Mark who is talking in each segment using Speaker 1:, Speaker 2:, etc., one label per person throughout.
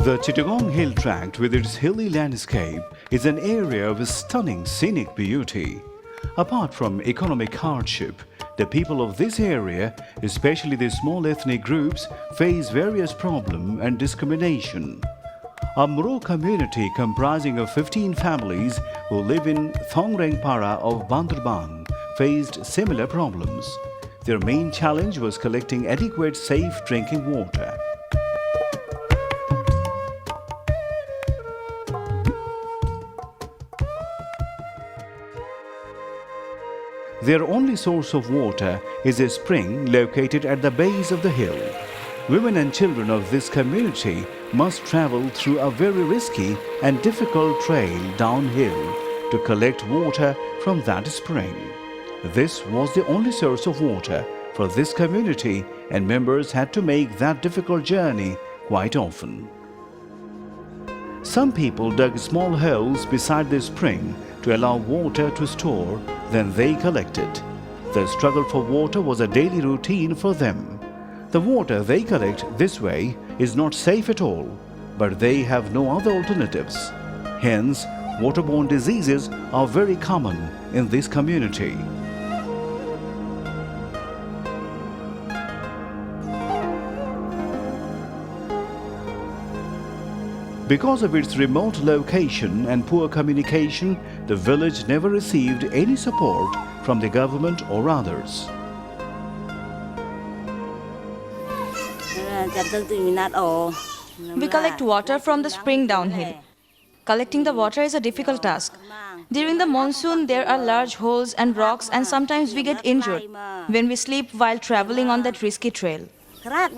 Speaker 1: The Chittagong Hill Tract, with its hilly landscape, is an area of stunning scenic beauty. Apart from economic hardship, the people of this area, especially the small ethnic groups, face various problems and discrimination. A Moro community comprising of 15 families who live in Thongrengpara of Bandorban faced similar problems. Their main challenge was collecting adequate, safe drinking water. Their only source of water is a spring located at the base of the hill. Women and children of this community must travel through a very risky and difficult trail downhill to collect water from that spring. This was the only source of water for this community, and members had to make that difficult journey quite often. Some people dug small holes beside the spring to allow water to store, then they collected. The struggle for water was a daily routine for them. The water they collect this way is not safe at all, but they have no other alternatives. Hence, waterborne diseases are very common in this community. Because of its remote location and poor communication, the village never received any support from the government or others.
Speaker 2: We collect water from the spring downhill. Collecting the water is a difficult task. During the monsoon, there are large holes and rocks, and sometimes we get injured when we sleep while traveling on that risky trail.
Speaker 1: Water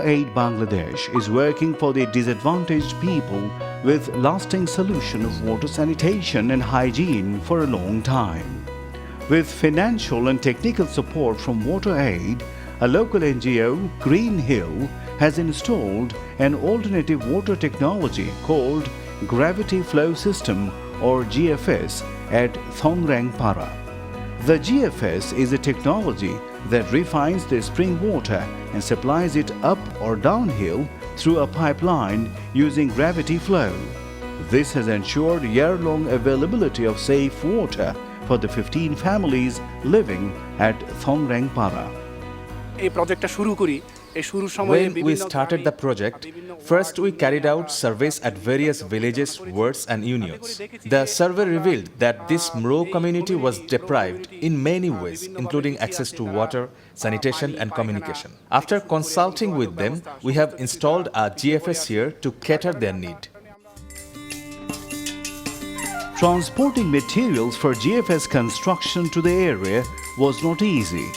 Speaker 1: Aid Bangladesh is working for the disadvantaged people with lasting solution of water sanitation and hygiene for a long time. With financial and technical support from Water Aid, a local NGO, Green Hill, has installed an alternative water technology called Gravity Flow System or GFS at Thongrengpara. The GFS is a technology that refines the spring water and supplies it up or downhill through a pipeline using gravity flow. This has ensured year-long availability of safe water for the 15 families living at Thongrengpara.
Speaker 3: When we started the project, first we carried out surveys at various villages, wards and unions. The survey revealed that this Moro community was deprived in many ways, including access to water, sanitation and communication. After consulting with them, we have installed a GFS here to cater their need.
Speaker 1: Transporting materials for GFS construction to the area was not easy.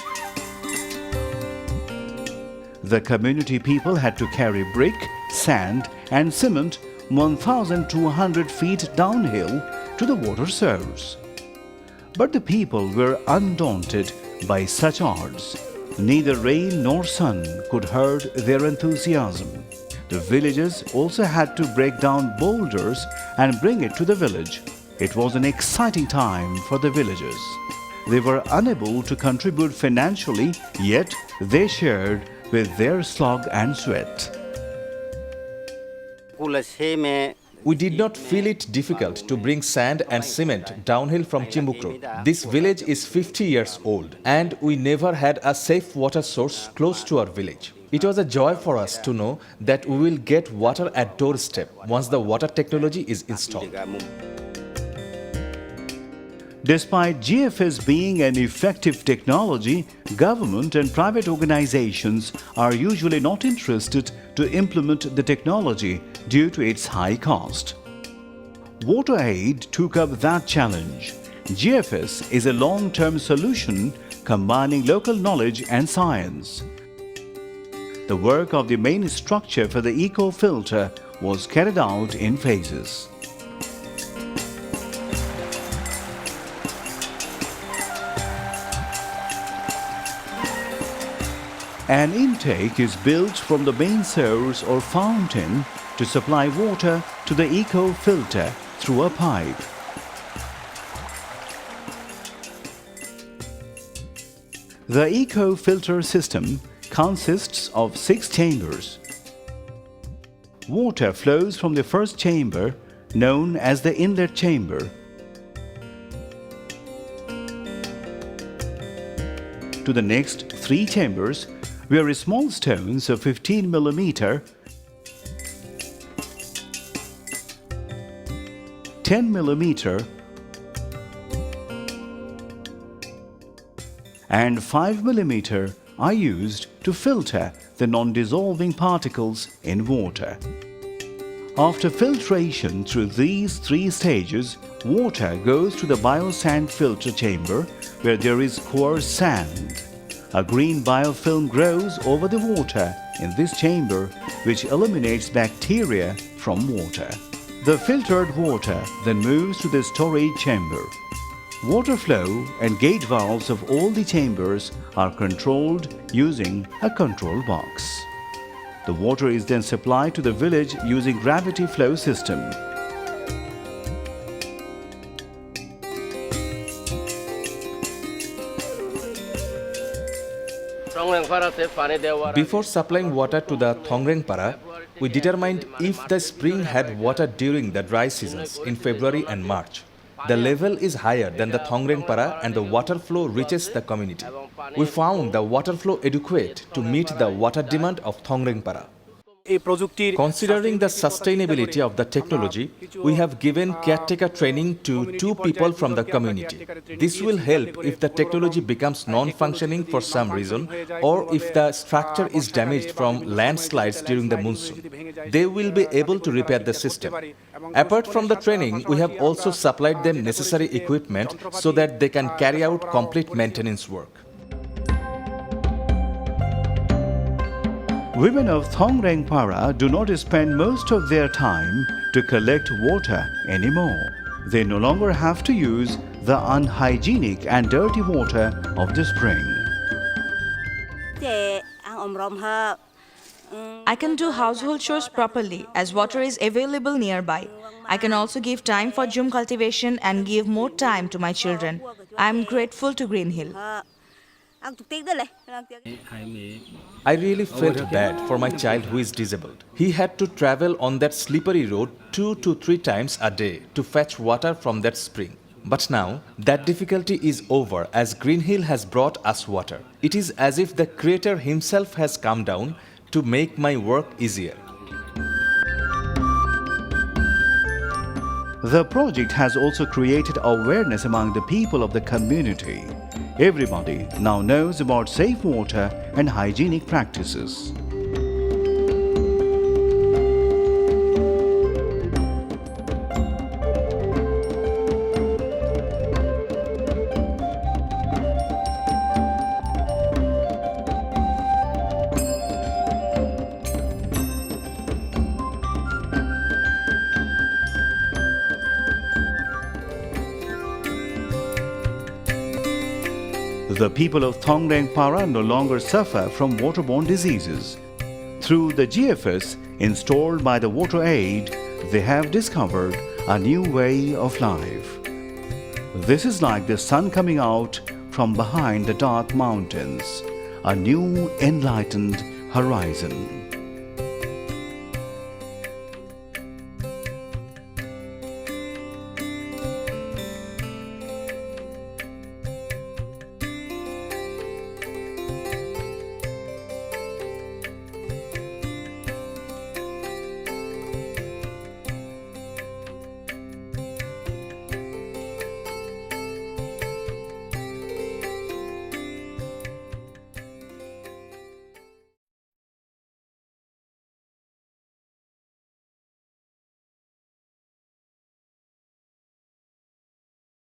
Speaker 1: The community people had to carry brick, sand and cement 1,200 feet downhill to the water source. But the people were undaunted by such odds. Neither rain nor sun could hurt their enthusiasm. The villagers also had to break down boulders and bring it to the village. It was an exciting time for the villagers. They were unable to contribute financially, yet they shared with their slog and sweat.
Speaker 3: We did not feel it difficult to bring sand and cement downhill from Chimbuk Road. This village is 50 years old and we never had a safe water source close to our village. It was a joy for us to know that we will get water at doorstep once the water technology is installed.
Speaker 1: Despite GFS being an effective technology, government and private organizations are usually not interested to implement the technology due to its high cost. Water Aid took up that challenge. GFS is a long-term solution combining local knowledge and science. The work of the main structure for the eco-filter was carried out in phases. An intake is built from the main source or fountain to supply water to the eco-filter through a pipe. The eco-filter system consists of 6 chambers. Water flows from the first chamber, known as the inlet chamber, to the next 3 chambers, where small stones of 15 mm, 10 mm, and 5 mm are used to filter the non-dissolving particles in water. After filtration through these 3 stages, water goes to the biosand filter chamber, where there is coarse sand. A green biofilm grows over the water in this chamber, which eliminates bacteria from water. The filtered water then moves to the storage chamber. Water flow and gate valves of all the chambers are controlled using a control box. The water is then supplied to the village using gravity flow system.
Speaker 3: Before supplying water to the Thongrengpara, we determined if the spring had water during the dry seasons in February and March. The level is higher than the Thongrengpara and the water flow reaches the community. We found the water flow adequate to meet the water demand of Thongrengpara. Considering the sustainability of the technology, we have given caretaker training to 2 people from the community. This will help if the technology becomes non-functioning for some reason, or if the structure is damaged from landslides during the monsoon. They will be able to repair the system. Apart from the training, we have also supplied them necessary equipment so that they can carry out complete maintenance work.
Speaker 1: Women of Thongrengpara do not spend most of their time to collect water anymore. They no longer have to use the unhygienic and dirty water of the spring.
Speaker 2: I can do household chores properly as water is available nearby. I can also give time for jhum cultivation and give more time to my children. I am grateful to Green Hill.
Speaker 3: I really felt bad for my child who is disabled. He had to travel on that slippery road 2 to 3 times a day to fetch water from that spring. But now, that difficulty is over as Green Hill has brought us water. It is as if the Creator Himself has come down to make my work easier.
Speaker 1: The project has also created awareness among the people of the community. Everybody now knows about safe water and hygienic practices. The people of Thongrengpara no longer suffer from waterborne diseases. Through the GFS installed by the Water Aid, they have discovered a new way of life. This is like the sun coming out from behind the dark mountains, a new enlightened horizon.